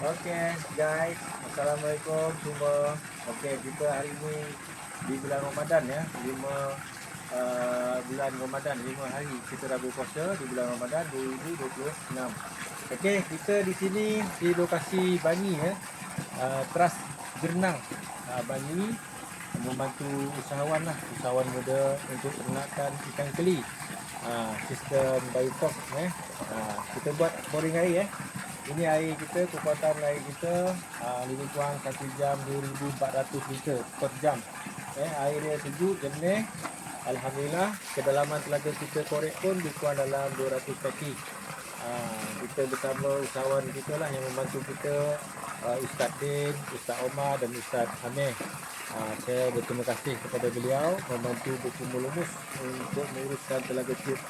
Okey guys, Assalamualaikum semua. Okey, kita hari ini di bulan Ramadan ya, 5 bulan Ramadan, 5 hari kita dah berpuasa di bulan Ramadan 2026. Okey, kita di sini di lokasi Bangi ya, Trust Gernang Bangi, membantu usahawan lah, usahawan muda untuk ternakan ikan keli. Sistem biotop kita buat boring air ini air kita, kekuatan air kita lebih kurang 1 jam 2400 liter per jam. Air dia sejuk, jernih. Alhamdulillah, kedalaman telaga kita korek pun lebih kurang dalam 200 kaki. Kita bersama usahawan kita lah yang membantu kita, Ustaz Din, Ustaz Omar dan Ustaz Amir. Saya berterima kasih kepada beliau membantu berkumpul lumus untuk menguruskan telaga tube.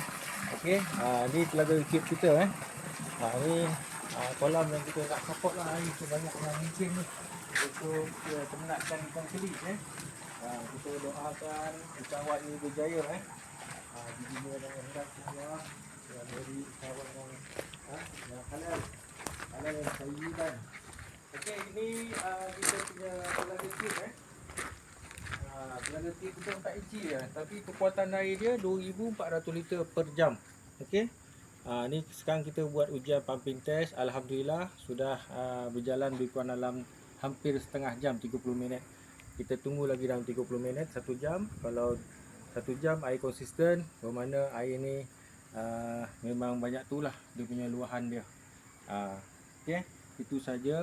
Okey, ni telaga tube kita ni kolam yang kita nak support lah air sebanyak yang mungkin ni untuk ternakan ikan keli kita doakan usahawan ini berjaya di dunia dan akhirat semua yang dari usahawan yang halal yang sayyidan. Okey, ini kita punya telaga tube telaga tube kita 4 inci tapi kekuatan air dia 2400 liter per jam. Okey. Ni sekarang kita buat ujian pumping test. Alhamdulillah sudah berjalan lebih kurang dalam hampir setengah jam, 30 minit. Kita tunggu lagi dalam 30 minit, 1 jam. Kalau 1 jam air konsisten, bermakna air ni memang banyak tu lah dia punya luahan dia. Okey, itu saja.